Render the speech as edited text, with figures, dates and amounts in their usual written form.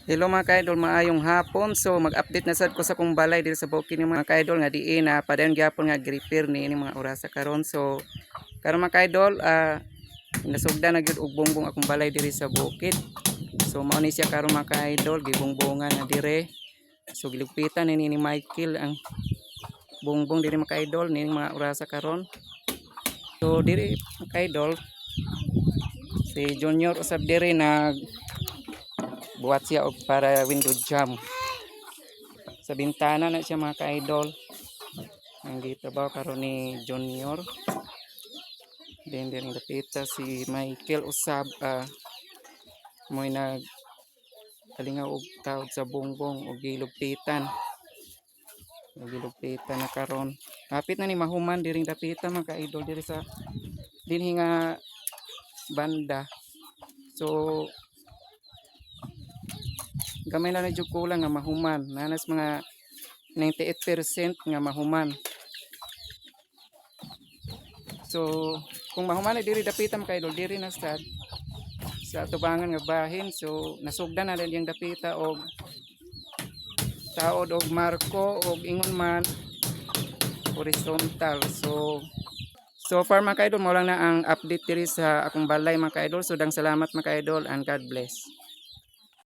Hello mga ka-idol, maayong hapon. So mag-update na sad ko sa Akong Balay dito sa Bukid mga ka-idol nga diin na padayon gyapon nga repair ni mga orasa karon. So karon mga ka-idol, nasugda na gyud og bongbong Akong Balay diri sa Bukid. So mao ni siya karon mga ka-idol, gibongbongan na dire. So gilupitan ni Michael ang bongbong diri mga ka-idol ni mga orasa karon. So diri mga ka-idol, si Junior usab diri nag buhat siya og para window jam sa bintana na siya mga ka-idol. Ang gitrabaho karon ni Junior. Then dapita si Michael usab mo'y nag kalingaw og tawag sa bongbong og gilugpitan na karon. Hapit na ni mahuman diring dapita mga ka-idol diri sa dinhi nga banda. So gamay na medyo kulang nga mahuman, nanas mga 98% nga mahuman. So kung mahuman na diri dapita mga ka-idol, diri na sa tubangan nga bahin. So nasugdan na din yung dapita og taod og marko og ingon man horizontal. So far mga ka-idol, mo lang na ang update diri sa Akong Balay mga ka-idol. So dang salamat mga ka-idol and God bless.